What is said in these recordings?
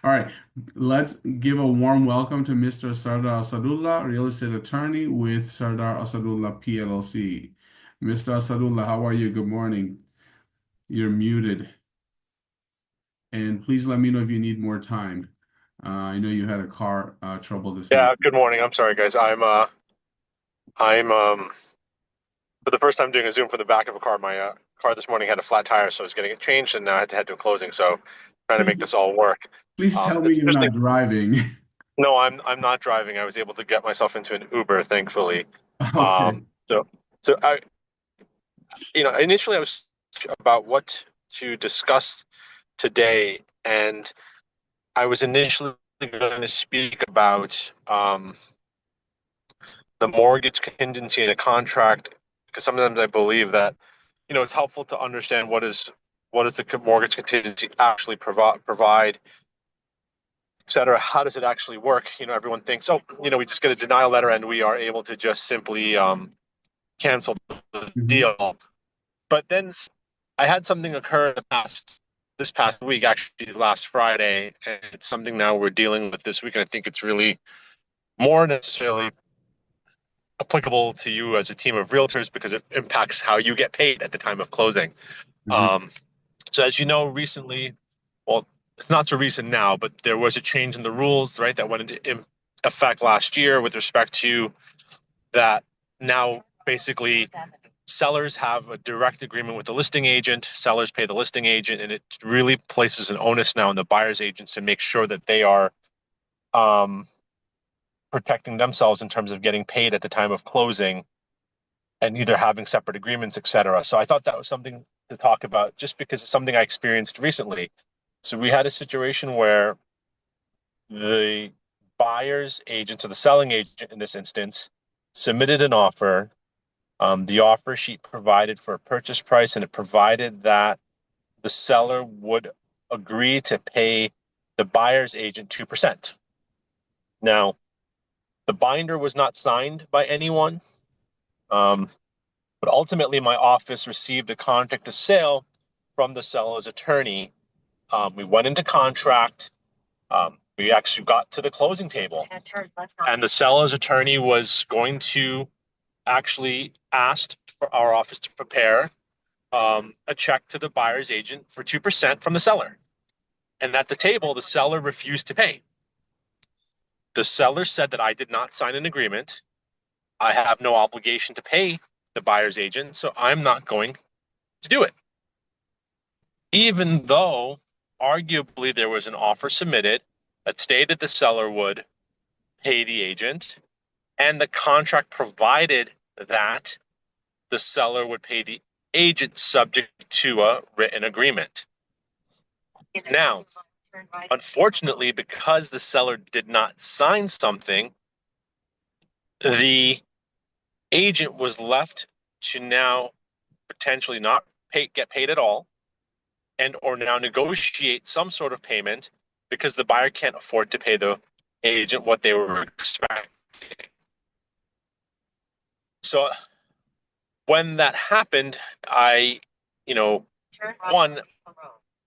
All right, let's give a warm welcome to Mr. Sardar Assadullah, real estate attorney with Sardar Assadullah PLLC. Mr. Assadullah, how are you? Good morning. You're muted. And please let me know if you need more time. I know you had a car trouble this Yeah, morning. good morning. I'm sorry, guys. I'm for the first time doing a Zoom from the back of a car. My car this morning had a flat tire, so I was getting it changed, and now I had to head to a closing. So trying to make this all work. Please tell me It's you're interesting. not driving. No, I'm not driving. I was able to get myself into an Uber, thankfully. Okay. So I, initially I was about what to discuss today, and I was initially going to speak about the mortgage contingency in a contract because sometimes I believe that it's helpful to understand what is the mortgage contingency actually provide, et cetera. How does it actually work? Everyone thinks, oh, we just get a denial letter and we are able to just simply cancel the Mhm. deal. But then I had something occur this past week, actually last Friday, and it's something now we're dealing with this week. And I think it's really more necessarily applicable to you as a team of realtors because it impacts how you get paid at the time of closing. Mhm. Um, so as you know, recently, well, it's not so recent now, but there was a change in the rules, right, that went into effect last year with respect to that. Now, basically, sellers have a direct agreement with the listing agent. Sellers pay the listing agent, and it really places an onus now on the buyer's agents to make sure that they are um, protecting themselves in terms of getting paid at the time of closing and either having separate agreements, et cetera. So I thought that was something to talk about just because it's something I experienced recently. So we had a situation where the buyer's agent, so the selling agent in this instance, submitted an offer. The offer sheet provided for a purchase price, and it provided that the seller would agree to pay the buyer's agent 2%. Now, the binder was not signed by anyone, um, but ultimately my office received a contract of sale from the seller's attorney. We went into contract. We actually got to the closing table, and the seller's attorney was going to actually asked for our office to prepare a check to the buyer's agent for 2% from the seller. And at the table, the seller refused to pay. The seller said that I did not sign an agreement. I have no obligation to pay the buyer's agent, so I'm not going to do it. Even though arguably there was an offer submitted that stated the seller would pay the agent, and the contract provided that the seller would pay the agent subject to a written agreement. Now, unfortunately, because the seller did not sign something, the agent was left to now potentially not get paid at all and or now negotiate some sort of payment because the buyer can't afford to pay the agent what they were expecting. So when that happened, I, you know, one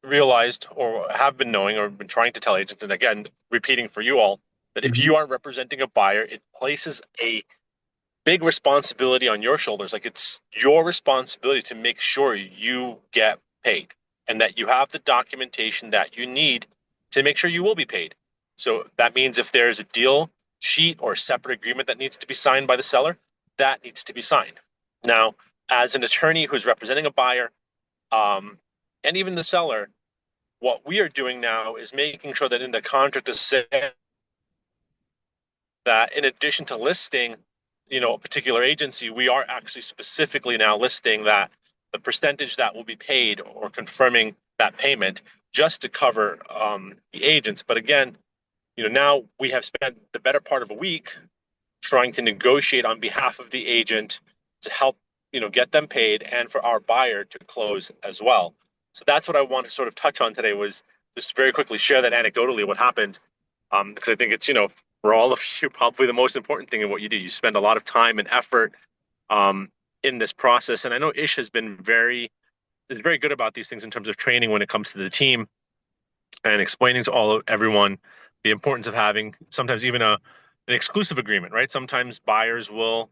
realized or have been knowing or been trying to tell agents, and again, repeating for you all, that if Mhm. you aren't representing a buyer, it places a big responsibility on your shoulders. Like it's your responsibility to make sure you get paid and that you have the documentation that you need to make sure you will be paid. So that means if there's a deal sheet or separate agreement that needs to be signed by the seller, that needs to be signed. Now, as an attorney who's representing a buyer, um, and even the seller, what we are doing now is making sure that in the contract is said that in addition to listing, a particular agency, we are actually specifically now listing that the percentage that will be paid or confirming that payment just to cover the agents. But again, now we have spent the better part of a week trying to negotiate on behalf of the agent to help, get them paid and for our buyer to close as well. So that's what I want to sort of touch on today was just very quickly share that anecdotally what happened because I think it's for all of you probably the most important thing in what you do. You spend a lot of time and effort um, in this process, and I know Ish has been very is very good about these things in terms of training when it comes to the team. and explaining to everyone the importance of having sometimes even an exclusive agreement, right? Sometimes buyers will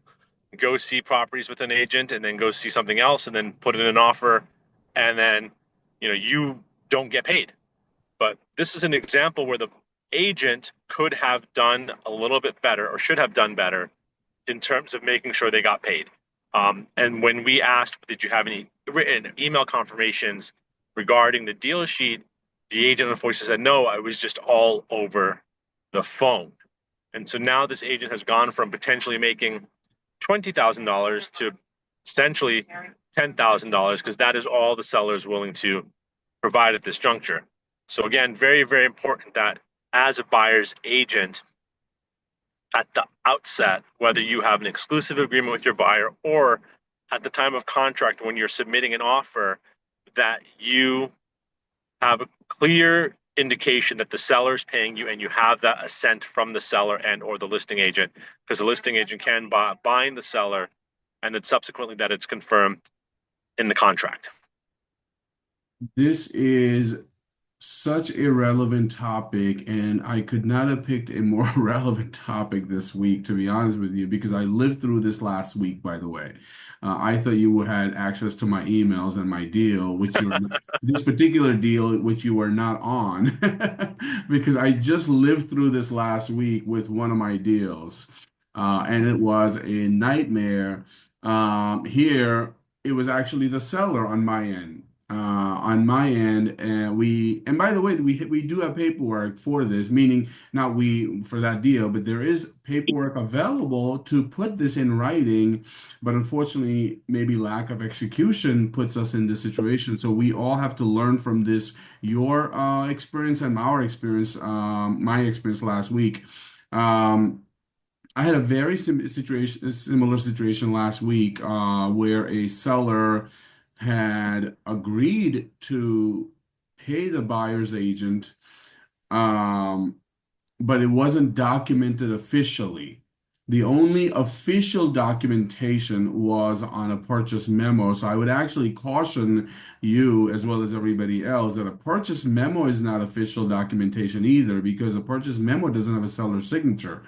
go see properties with an agent and then go see something else and then put in an offer, and then you don't get paid. But this is an example where the agent could have done a little bit better or should have done better in terms of making sure they got paid. And when we asked, did you have any written email confirmations regarding the deal sheet? The agent unfortunately said, no, I was just all over the phone. And so now this agent has gone from potentially making $20,000 to essentially $10,000 because that is all the seller is willing to provide at this juncture. So again, very, very important that as a buyer's agent, at the outset, whether you have an exclusive agreement with your buyer or at the time of contract when you're submitting an offer, that you have a clear indication that the seller is paying you and you have that assent from the seller and or the listing agent, because the listing agent can bind the seller and then subsequently that it's confirmed in the contract. This is such a relevant topic, and I could not have picked a more relevant topic this week, to be honest with you, because I lived through this last week, by the way. I thought you had access to my emails and my deal, which you were not, this particular deal, which you were not on, because I just lived through this last week with one of my deals, and it was a nightmare. Here, it was actually the seller on my end. And and by the way, we do have paperwork for this, meaning not we for that deal, but there is paperwork available to put this in writing. But unfortunately, maybe lack of execution puts us in this situation. So we all have to learn from this, your experience and our experience, my experience last week. Um, I had a very similar situation last week, where a seller had agreed to pay the buyer's agent, um, but it wasn't documented officially. The only official documentation was on a purchase memo. So I would actually caution you, as well as everybody else, that a purchase memo is not official documentation either, because a purchase memo doesn't have a seller's signature.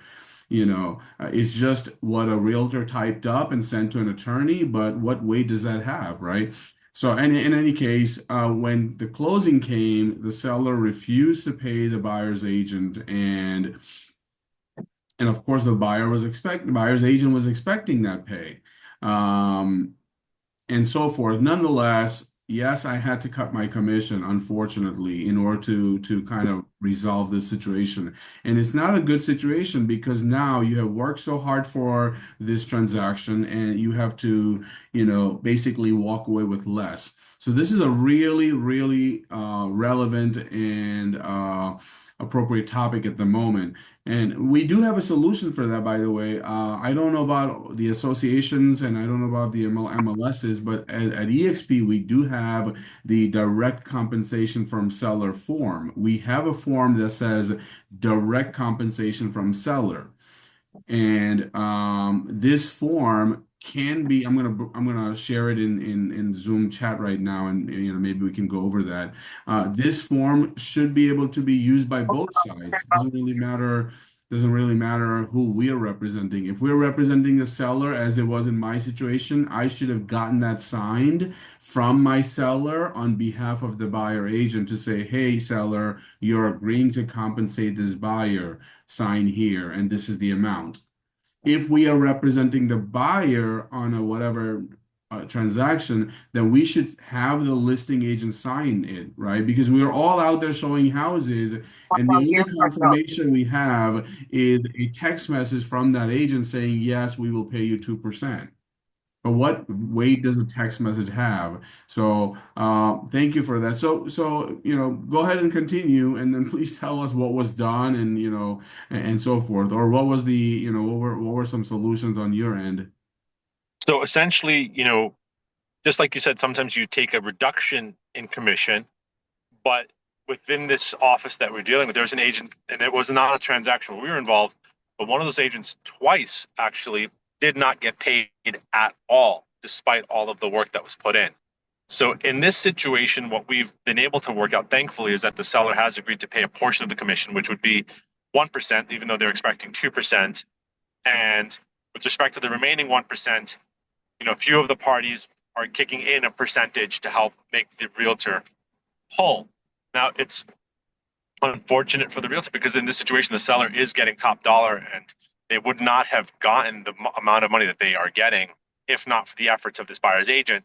It's just what a realtor typed up and sent to an attorney, but what weight does that have, right? So, in any case, when the closing came, the seller refused to pay the buyer's agent, and of course, the buyer's agent was expecting that pay. Um, and so forth. Nonetheless, yes, I had to cut my commission, unfortunately, in order to kind of resolve this situation. And it's not a good situation because now you have worked so hard for this transaction and you have to, basically walk away with less. So this is a really, really relevant and appropriate topic at the moment. And we do have a solution for that, by the way. I don't know about the associations and I don't know about the MLSs, but at EXP, we do have the direct compensation from seller form. We have a form that says direct compensation from seller. And this form can be, I'm gonna share it in Zoom chat right now, and maybe we can go over that. This form should be able to be used by both sides. Doesn't really matter who we are representing. If we're representing the seller, as it was in my situation, I should have gotten that signed from my seller on behalf of the buyer agent to say, hey, seller, you're agreeing to compensate this buyer, sign here, and this is the amount. If we are representing the buyer on a whatever transaction, then we should have the listing agent sign it, right? Because we are all out there showing houses, and the only confirmation we have is a text message from that agent saying, yes, we will pay you 2%. But what weight does a text message have? So, thank you for that. So, go ahead and continue, and then please tell us what was done, and so forth, or what was what were some solutions on your end? So essentially, just like you said, sometimes you take a reduction in commission, but within this office that we're dealing with, there's an agent, and it was not a transaction where we were involved, but one of those agents twice actually did not get paid at all, despite all of the work that was put in. So in this situation, what we've been able to work out, thankfully, is that the seller has agreed to pay a portion of the commission, which would be 1%, even though they're expecting 2%. And with respect to the remaining 1%, a few of the parties are kicking in a percentage to help make the realtor whole. Now, it's unfortunate for the realtor because in this situation, the seller is getting top dollar and they would not have gotten the amount of money that they are getting if not for the efforts of this buyer's agent.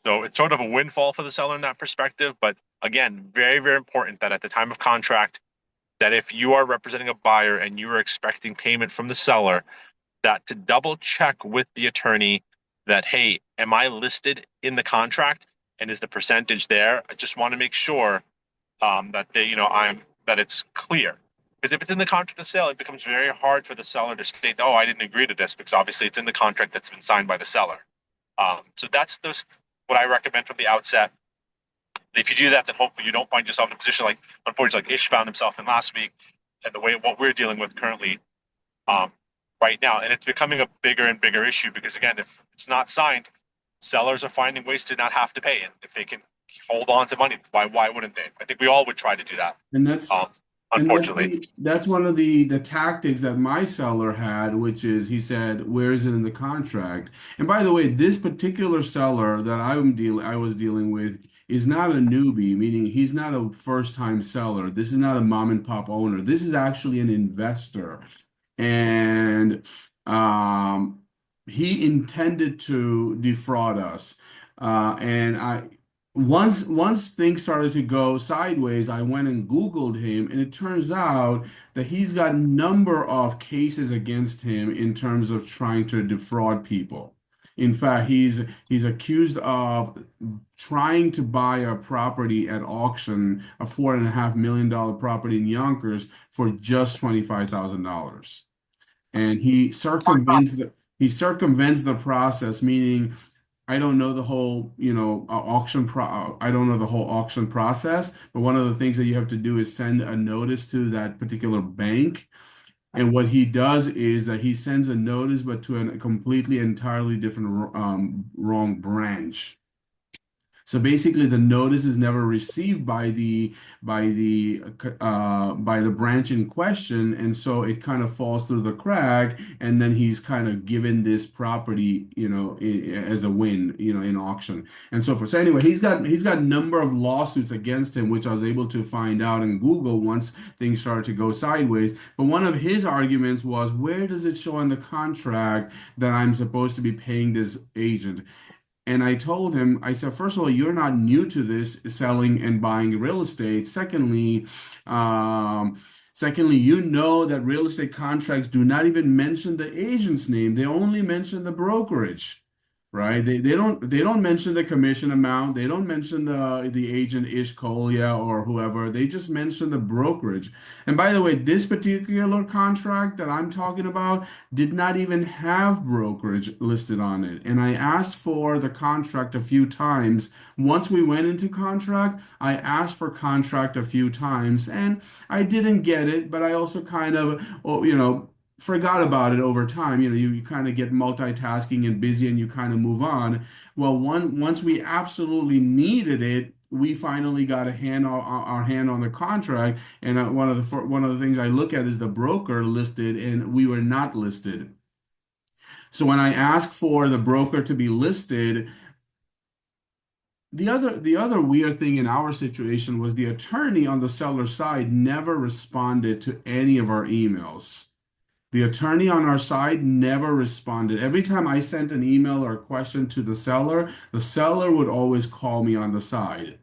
So it's sort of a windfall for the seller in that perspective. But again, very, very important that at the time of contract, that if you are representing a buyer and you are expecting payment from the seller, that to double check with the attorney that, hey, am I listed in the contract and is the percentage there? I just want to make sure that that it's clear. Because if it's in the contract of sale, it becomes very hard for the seller to state, oh, I didn't agree to this, because obviously it's in the contract that's been signed by the seller. So that's what I recommend from the outset. If you do that, then hopefully you don't find yourself in a position like, unfortunately, like Ish found himself in last week, and the way what we're dealing with currently um, right now. And it's becoming a bigger and bigger issue because, again, if it's not signed, sellers are finding ways to not have to pay. And if they can hold on to money, why wouldn't they? I think we all would try to do that. And that's Um, and that's unfortunately. that's one of the tactics that my seller had, which is he said, "Where is it in the contract?" And by the way, this particular seller that I was dealing with is not a newbie, meaning he's not a first-time seller. This is not a mom and pop owner. This is actually an investor. And he intended to defraud us. And I once things started to go sideways, I went and Googled him, and it turns out that he's got a number of cases against him in terms of trying to defraud people. In fact, he's accused of trying to buy a property at auction, a $4.5 million property in Yonkers for just $25,000. And he circumvents the process, meaning I don't know the whole, I don't know the whole auction process, but one of the things that you have to do is send a notice to that particular bank. And what he does is that he sends a notice, but to a completely entirely different wrong branch. So basically, the notice is never received by the branch in question, and so it kind of falls through the crack, and then he's kind of given this property, as a win, in auction and so forth. So anyway, he's got a number of lawsuits against him, which I was able to find out in Google once things started to go sideways. But one of his arguments was, where does it show in the contract that I'm supposed to be paying this agent? And I told him, I said, first of all, you're not new to this selling and buying real estate. Um, secondly, you know that real estate contracts do not even mention the agent's name. They only mention the brokerage, right? They don't mention the commission amount. They don't mention the agent Ish Kolia or whoever. They just mention the brokerage. And by the way, this particular contract that I'm talking about did not even have brokerage listed on it. And I asked for the contract a few times. Once we went into contract, I asked for contract a few times and I didn't get it, but I also kind of, forgot about it over time. You kind of get multitasking and busy and you kind of move on. Well, once we absolutely needed it, we finally got our hand on the contract, and one of the things I look at is the broker listed, and we were not listed. So when I asked for the broker to be listed, the other weird thing in our situation was the attorney on the seller side never responded to any of our emails. The attorney on our side never responded. Every time I sent an email or a question to the seller would always call me on the side.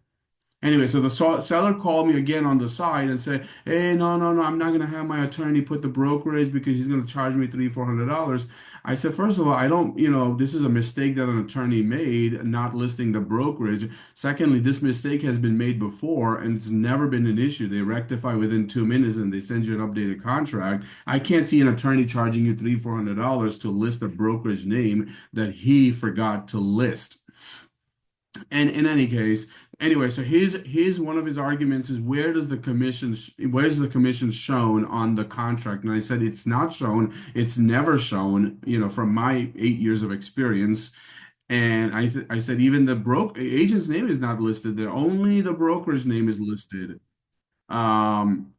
Anyway, so the seller called me again on the side and said, "Hey, no, no, no, I'm not gonna have my attorney put the brokerage because he's gonna charge me $300, $400." I said, first of all, I don't, this is a mistake that an attorney made, not listing the brokerage. Secondly, this mistake has been made before and it's never been an issue. They rectify within 2 minutes and they send you an updated contract. I can't see an attorney charging you $300, $400 to list a brokerage name that he forgot to list. And in any case, anyway, so his one of his arguments is, where's the commission shown on the contract? And I said it's not shown, it's never shown, from my 8 years of experience. And I said even the agent's name is not listed there. Only the broker's name is listed. Um,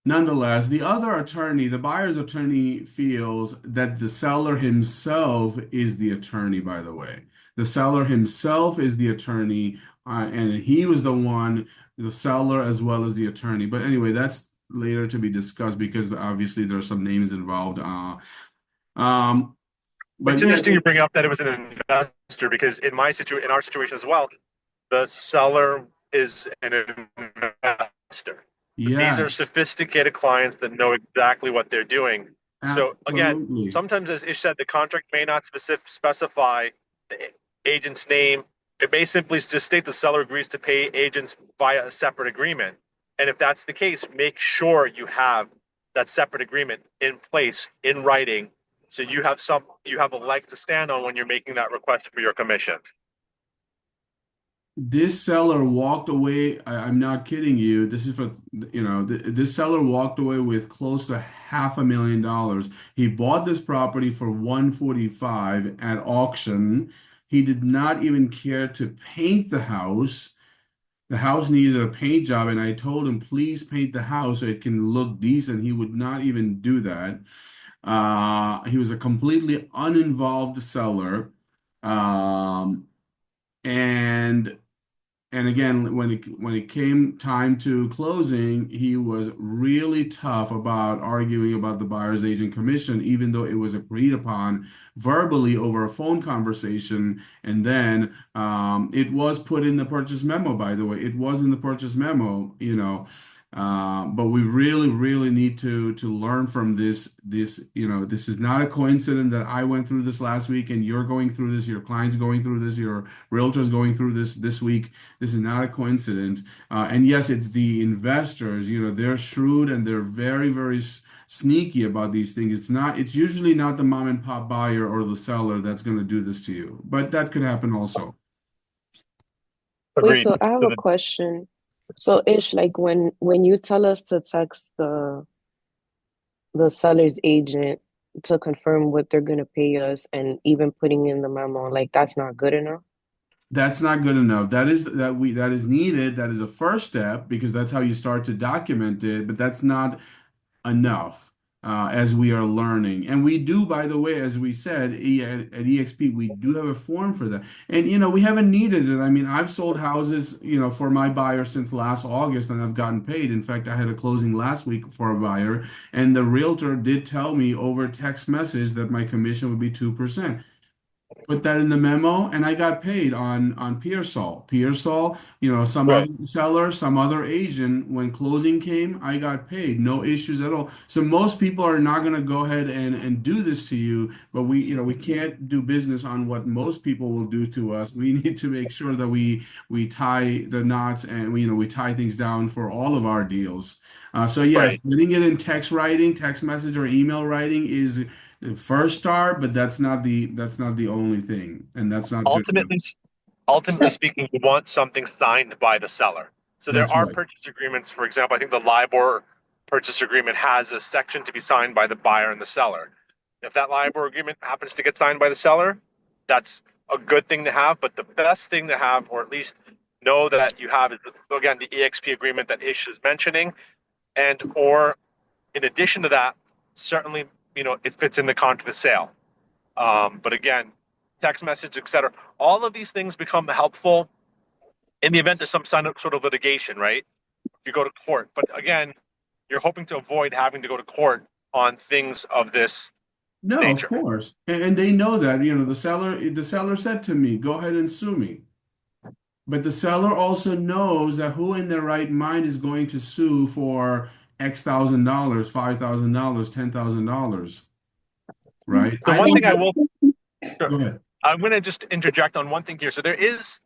Nonetheless, the other attorney, the buyer's attorney, feels that the seller himself is the attorney, by the way. The seller himself is the attorney, and he was the one, the seller as well as the attorney. But anyway, that's later to be discussed because obviously there are some names involved. Um, It's but yeah, interesting you bring up that it was an investor because in our situation as well, the seller is an investor. These are yes, sophisticated clients that know exactly what they're doing. So again, absolutely. sometimes, as Ish said, the contract may not specify the agent's name. It may simply just state the seller agrees to pay agents via a separate agreement. And if that's the case, make sure you have that separate agreement in place in writing, so you have a leg to stand on when you're making that request for your commission. This seller walked away. I'm not kidding you. This is for, this seller walked away with close to $500,000. He bought this property for 145 at auction. He did not even care to paint the house. The house needed a paint job, and I told him, please paint the house so it can look decent. He would not even do that. He was a completely uninvolved seller. Um, and and again, when it came time to closing, he was really tough about arguing about the buyer's agent commission, even though it was agreed upon verbally over a phone conversation. And then it was put in the purchase memo, by the way. It was in the purchase memo, you know. But we really, really need to learn from this. This is not a coincidence that I went through this last week and you're going through this, your client's going through this, your realtor's going through this week. This is not a coincidence. And yes, it's the investors, they're shrewd and they're very, very sneaky about these things. It's usually not the mom and pop buyer or the seller that's going to do this to you, but that could happen also. Wait, Agreed. so I have So a question. So Ish, like when you tell us to text the seller's agent to confirm what they're gonna pay us and even putting in the memo, like that's not good enough? That's not good enough. That is needed. That is a first step because that's how you start to document it, but that's not enough as we are learning. And we do, by the way, as we said, at EXP, we do have a form for that. And, we haven't needed it. I mean, I've sold houses, for my buyer since last August and I've gotten paid. In fact, I had a closing last week for a buyer, and the realtor did tell me over text message that my commission would be 2%. Put that in the memo, and I got paid on Pearsall. Pearsall, some other right, seller, some other agent. When closing came, I got paid, no issues at all. So most people are not going to go ahead and do this to you, but we can't do business on what most people will do to us. We need to make sure that we tie the knots and we tie things down for all of our deals. So yes, right. getting it in text writing, text message or email writing is the first start, but that's not the only thing, and that's not good enough. Ultimately, ultimately speaking, you want something signed by the seller. So there That's are right. purchase agreements. For example, I think the LIBOR purchase agreement has a section to be signed by the buyer and the seller. If that LIBOR agreement happens to get signed by the seller, that's a good thing to have. But the best thing to have, or at least know that you have, is again the EXP agreement that Ish is mentioning, and or in addition to that, certainly it fits in the contract of sale. But again, text message, etc. All of these things become helpful in the event of some sort of litigation, right? If you go to court. But again, you're hoping to avoid having to go to court on things of this No, of nature. course, and they know that. The seller said to me, "Go ahead and sue me." But the seller also knows that who in their right mind is going to sue for X thousand dollars, $5,000, $10,000, right? So I one know thing I that. will, sure, Go ahead. I'm going to just interject on one thing here. So there is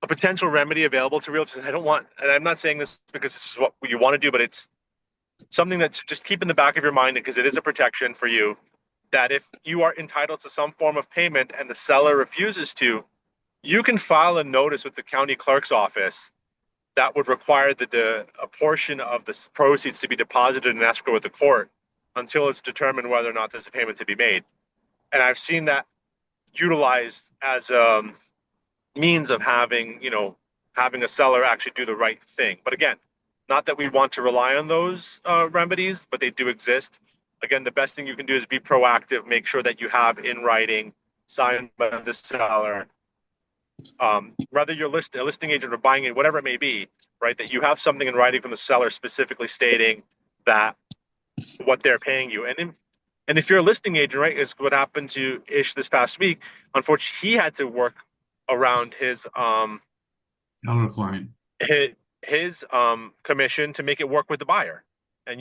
a potential remedy available to realtors. And I don't want, and I'm not saying this because this is what you want to do, but it's something that's just keep in the back of your mind because it is a protection for you that if you are entitled to some form of payment and the seller refuses to, you can file a notice with the county clerk's office that would require a portion of the proceeds to be deposited in escrow with the court until it's determined whether or not there's a payment to be made. And I've seen that utilized as a means of having, having a seller actually do the right thing. But again, not that we want to rely on those remedies, but they do exist. Again, the best thing you can do is be proactive, make sure that you have in writing, signed by the seller, whether you're a listing agent or buying it, whatever it may be, right? That you have something in writing from the seller specifically stating that what they're paying you. And if you're a listing agent, right, is what happened to Ish this past week. Unfortunately, he had to work around Seller client. his, his commission to make it work with the buyer. And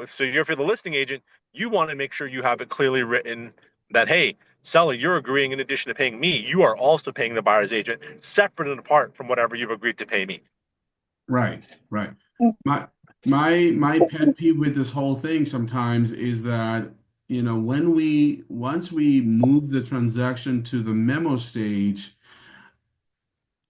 so if you're the listing agent, you want to make sure you have it clearly written that, hey, seller, you're agreeing in addition to paying me, you are also paying the buyer's agent separate and apart from whatever you've agreed to pay me. Right, right. My my pet peeve with this whole thing sometimes is that, once we move the transaction to the memo stage,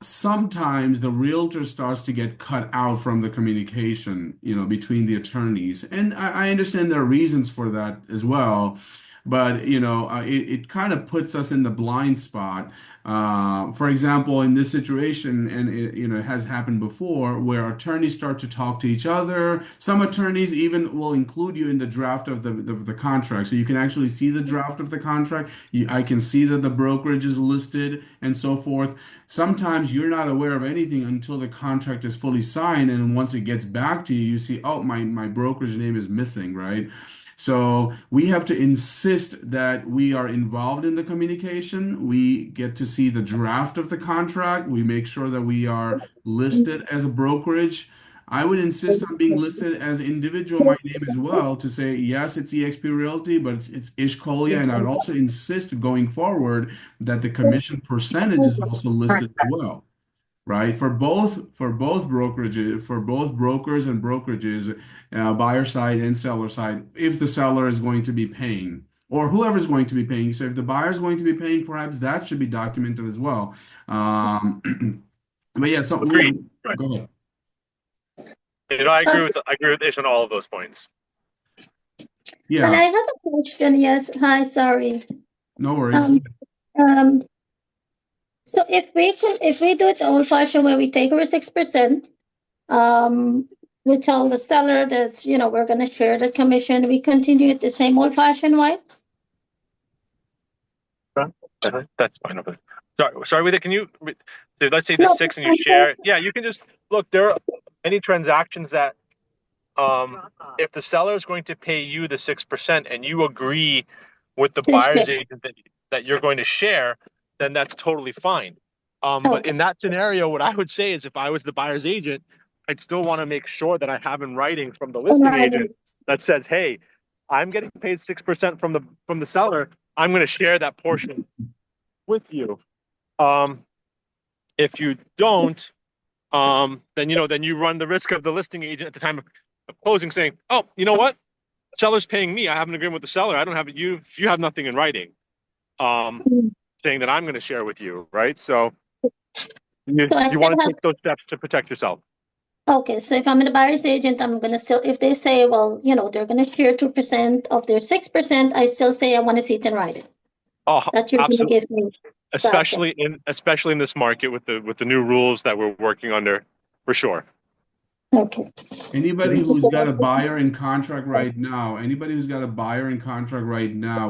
sometimes the realtor starts to get cut out from the communication, between the attorneys. And I understand there are reasons for that as well. But, it kind of puts us in the blind spot. For example, in this situation, and it has happened before, where attorneys start to talk to each other. Some attorneys even will include you in the draft of the contract. So you can actually see the draft of the contract. I can see that the brokerage is listed and so forth. Sometimes you're not aware of anything until the contract is fully signed, and once it gets back to you, you see, oh, my broker's name is missing, right? So we have to insist that we are involved in the communication. We get to see the draft of the contract. We make sure that we are listed as a brokerage. I would insist on being listed as individual, my name as well, to say, yes, it's eXp Realty, but it's Ish Kolia. And I would also insist going forward that the commission percentage is also listed as well, right? For both brokerages, for both brokers and brokerages, buyer side and seller side, if the seller is going to be paying. Or whoever's going to be paying. So if the buyer is going to be paying, perhaps that should be documented as well. But yeah, so Agreed. Right. go ahead. I Uh, agree with Ish on all of those points. and Yeah, I have a question. Yes. Hi, sorry. no worries. Um, um, so if we do it old fashioned where we take our 6%, we tell the seller that, we're gonna share the commission, we continue it the same old fashioned way? That's fine. Okay. Sorry, with it. Can you, let's say the No, 6 and you share? Yeah, you can just look. There are any transactions that, if the seller is going to pay you the 6% and you agree with the to share. buyer's agent that you're going to share, then that's totally fine. But Okay. in that scenario, what I would say is if I was the buyer's agent, I'd still want to make sure that I have in writing from the listing Right. agent that says, hey, I'm getting paid 6% from the seller. I'm going to share that portion with you. If you don't, then you run the risk of the listing agent at the time of closing saying, "Oh, you know what? Seller's paying me. I have an agreement with the seller. I don't have it. You have nothing in writing, um, saying that I'm going to share with you, right?" So So I you still want to have take those steps to protect yourself. Okay, so if I'm the buyer's agent, I'm gonna still, if they say, well, they're gonna share 2% of their 6%, I still say I want to see it in writing. Oh, That you're gonna absolutely. give me. Gotcha. Especially in this market with the new rules that we're working under, for sure. Okay. Anybody who's got a buyer in contract right now,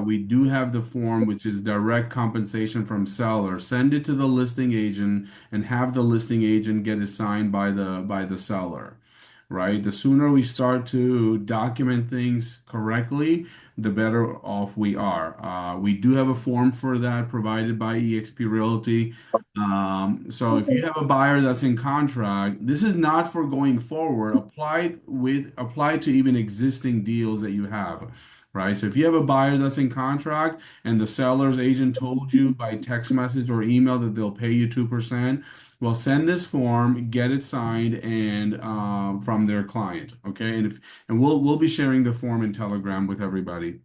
we do have the form, which is direct compensation from seller. Send it to the listing agent and have the listing agent get it signed by the seller, right? The sooner we start to document things correctly, the better off we are. We do have a form for that provided by eXp Realty. So if you have a buyer that's in contract, this is not for going forward. Apply to even existing deals that you have, right? So if you have a buyer that's in contract and the seller's agent told you by text message or email that they'll pay you 2%, well, send this form, get it signed, and from their client, okay? And we'll be sharing the form in Telegram with everybody.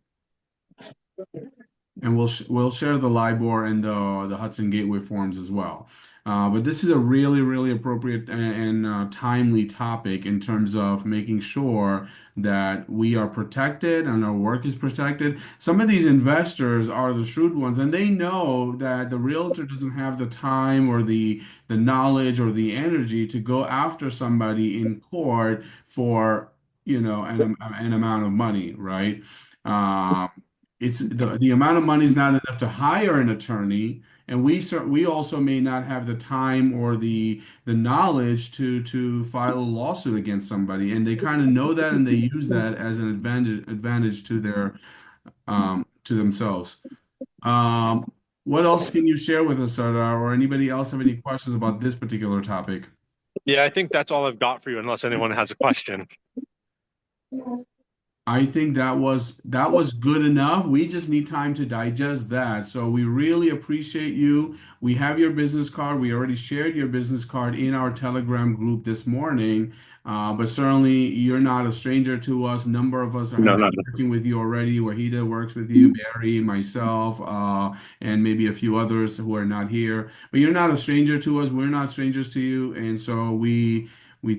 And we'll share the LIBOR and the Hudson Gateway forms as well. But this is a really, really appropriate and timely topic in terms of making sure that we are protected and our work is protected. Some of these investors are the shrewd ones, and they know that the realtor doesn't have the time or the knowledge or the energy to go after somebody in court for, an amount of money, right? Um, it's the amount of money is not enough to hire an attorney, and we also may not have the time or the knowledge to file a lawsuit against somebody, and they kind of know that, and they use that as an advantage to their to themselves. What else can you share with us, Sardar, or anybody else have any questions about this particular topic? Yeah, I think that's all I've got for you, unless anyone has a question. I think that was good enough. We just need time to digest that. So we really appreciate you. We have your business card. We already shared your business card in our Telegram group this morning. But certainly you're not a stranger to us. A number of us have No, been not working with you already. Wahida works with you, Barry, myself, and maybe a few others who are not here. But you're not a stranger to us. We're not strangers to you. And so we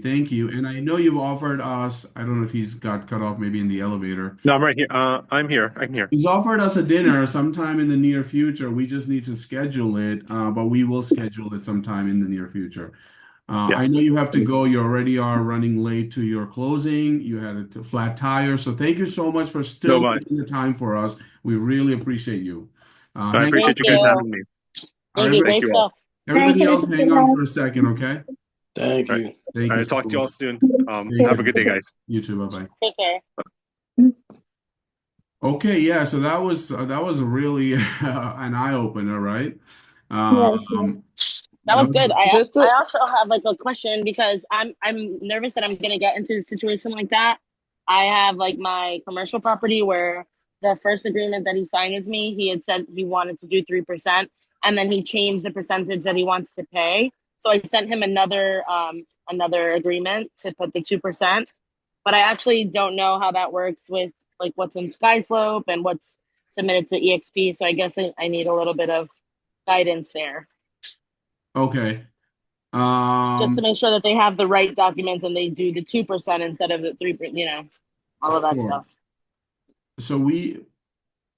thank you. And I know you've offered us, I don't know if he's got cut off maybe in the elevator. No, I'm right here. I'm here. I'm here. He's offered us a dinner sometime in the near future. We just need to schedule it, but we will schedule it sometime in the near future. Yeah. I know you have to go. You already are running late to your closing. You had a flat tire. So thank you so much for No, still but taking the time for us. We really appreciate you. I Hang on. appreciate Thank you guys you. having me. All right, Thank you. Thank Great you all. stuff. Thank everybody you, else, Mr. hang on Pinal. for a second, okay? Thank All right. you. Thank All you right. so Talk to you all much. soon. Thank Have a you. good day, guys. You too. Bye-bye. Take care. Okay, yeah, so that was a really an eye opener, right? Yes, yes. Um, That that was was, good. Just I to also have like a question because I'm nervous that I'm gonna get into a situation like that. I have like my commercial property where the first agreement that he signed with me, he had said he wanted to do 3%, and then he changed the percentage that he wants to pay. So I sent him another agreement to put the 2%. But I actually don't know how that works with like what's in SkySlope and what's submitted to EXP. So I guess I need a little bit of guidance there, okay. just to Um, make sure that they have the right documents and they do the 2% instead of the 3%. All of that sure. stuff. So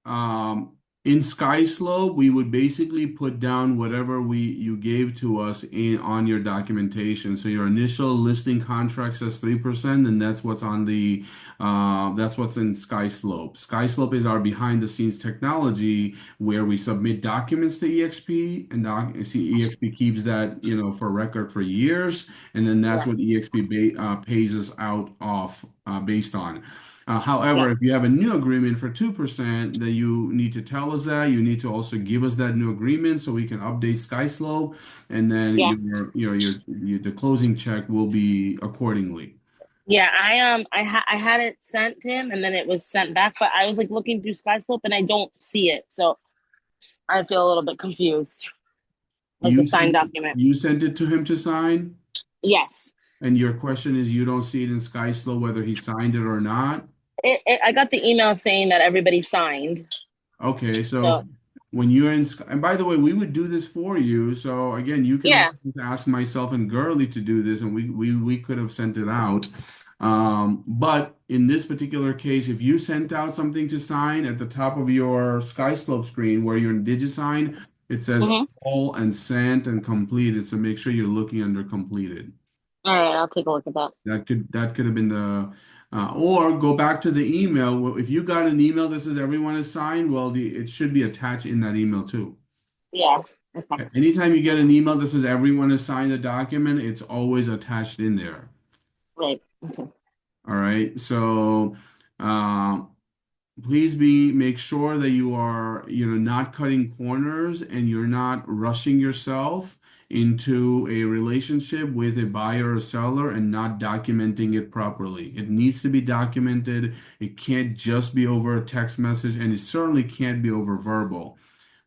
um, in SkySlope, we would basically put down whatever we you gave to us in on your documentation. So your initial listing contract says 3%, and that's what's in SkySlope. SkySlope is our behind the scenes technology where we submit documents to EXP, and EXP keeps that, for record for years, and then that's Yeah, what EXP pays us out of based on. yeah, However, if you have a new agreement for 2%, then you need to tell us that. You need to also give us that new agreement so we can update SkySlope, and then yeah, the closing check will be accordingly. yeah. I had it sent to him and then it was sent back, but I was like looking through SkySlope and I don't see it, so I feel a little bit confused. Like the You signed sent document. you sent it to him to sign, Yes, and your question is you don't see it in SkySlope whether he signed it or not. I got the email saying that everybody signed. Okay, so So when you're in, and by the way, we would do this for you. So again, you can yeah. always ask myself and Gurley to do this, and we could have sent it out. But in this particular case, if you sent out something to sign at the top of your SkySlope screen where you're in DigiSign, it says Mm-hmm. all and sent and completed. So make sure you're looking under completed. All right, I'll take a look at that. That could have been or go back to the email. Well, if you got an email that says everyone is signed, well, it should be attached in that email too. Yeah. Okay. Anytime you get an email that says everyone has signed the document, it's always attached in there. Right. Okay. All right. So, um, please make sure that you are, not cutting corners and you're not rushing yourself into a relationship with a buyer or seller and not documenting it properly. It needs to be documented. It can't just be over a text message, and it certainly can't be over verbal.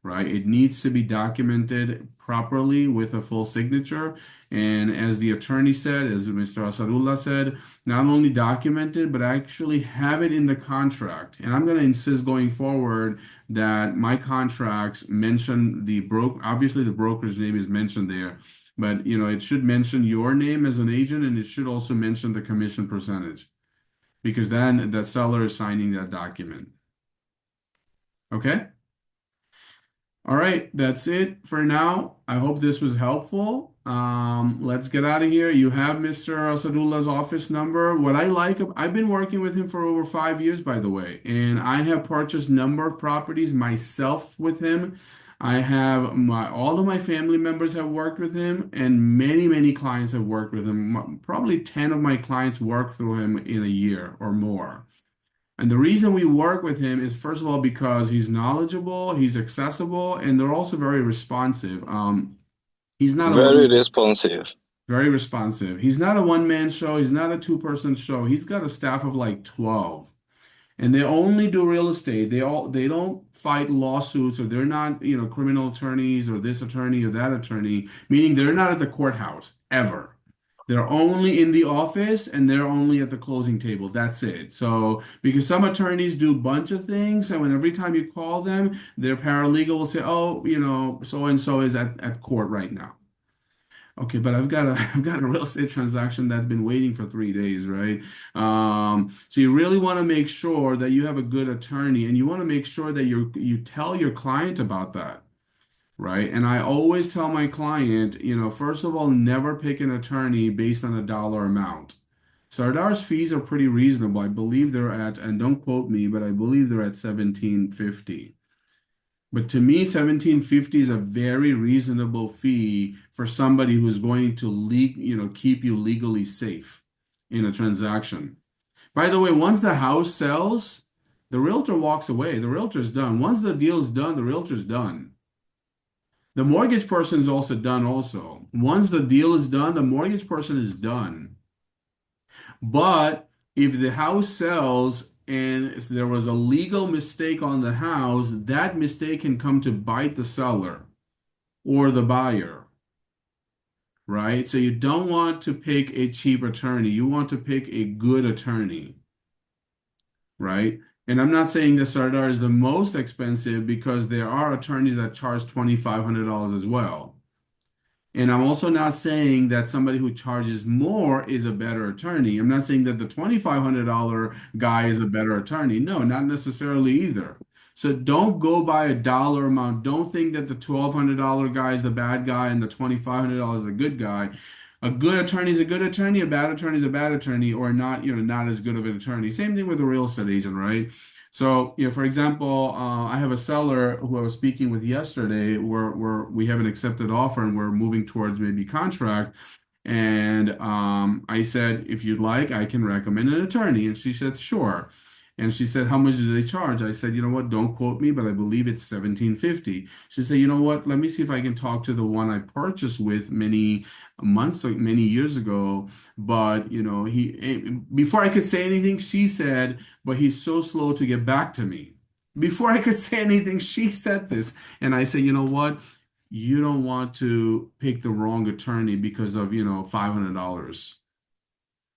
right? It needs to be documented properly with a full signature. And as the attorney said, as Mr. Assadullah said, not only document it, but actually have it in the contract. And I'm going to insist going forward that my contracts mention the broker. Obviously, the broker's name is mentioned there, but it should mention your name as an agent, and it should also mention the commission percentage, because then the seller is signing that document. Okay? All right, that's it for now. I hope this was helpful. Let's get out of here. You have Mr. Asadullah's office number. What I like, I've been working with him for over 5 years, by the way, and I have purchased number of properties myself with him. I have all of my family members have worked with him, and many, many clients have worked with him. Probably 10 of my clients work through him in a year or more. And the reason we work with him is, first of all, because he's knowledgeable, he's accessible, and they're also very responsive. He's not a Very one, responsive. very responsive. He's not a one-man show. He's not a two-person show. He's got a staff of like 12. And they only do real estate. They don't fight lawsuits, or they're not, criminal attorneys or this attorney or that attorney, meaning they're not at the courthouse ever. They're only in the office and they're only at the closing table. That's it. So, because some attorneys do a bunch of things, and when every time you call them, their paralegal will say, "Oh, so and so is at court right now." Okay, but I've got a I've got a real estate transaction that's been waiting for 3 days, right? So you really want to make sure that you have a good attorney, and you want to make sure that you tell your client about that, right? And I always tell my client, first of all, never pick an attorney based on a dollar amount. Sardar's fees are pretty reasonable. I believe they're at, and don't quote me, but I believe they're at 1750. But to me, 1750 is a very reasonable fee for somebody who's going to keep you legally safe in a transaction. By the way, once the house sells, the realtor walks away. The realtor's done. Once the deal's done, the realtor's done. The mortgage person is also done also. Once the deal is done, the mortgage person is done. But if the house sells and there was a legal mistake on the house, that mistake can come to bite the seller or the buyer, right? So you don't want to pick a cheap attorney. You want to pick a good attorney, right? And I'm not saying that Sardar is the most expensive, because there are attorneys that charge $2,500 as well. And I'm also not saying that somebody who charges more is a better attorney. I'm not saying that the $2,500 guy is a better attorney. No, not necessarily either. So don't go by a dollar amount. Don't think that the $1,200 guy is the bad guy and the $2,500 is the good guy. A good attorney is a good attorney. A bad attorney is a bad attorney, or not as good of an attorney. Same thing with a real estate agent, right? So, for example, I have a seller who I was speaking with yesterday, where we have an accepted offer and we're moving towards maybe contract. And I said, if you'd like, I can recommend an attorney. And she said, sure. And she said, how much do they charge? I said, you know what, don't quote me, but I believe it's 1750. She said, you know what, let me see if I can talk to the one I purchased with many months, like many years ago. But, before I could say anything, she said, but he's so slow to get back to me. Before I could say anything, she said this. And I said, you know what? You don't want to pick the wrong attorney because of, $500.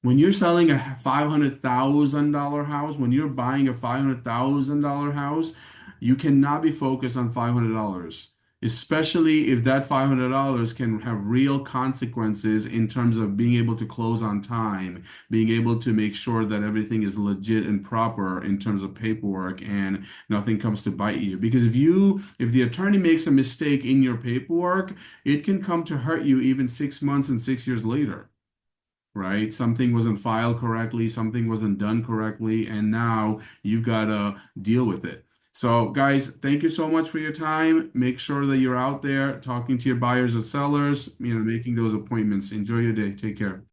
When you're selling a $500,000 house, when you're buying a $500,000 house, you cannot be focused on $500, especially if that $500 can have real consequences in terms of being able to close on time, being able to make sure that everything is legit and proper in terms of paperwork, and nothing comes to bite you. Because if the attorney makes a mistake in your paperwork, it can come to hurt you even 6 months and 6 years later. Right? Something wasn't filed correctly, something wasn't done correctly, and now you've got to deal with it. So, guys, thank you so much for your time. Make sure that you're out there talking to your buyers and sellers, making those appointments. Enjoy your day. Take care.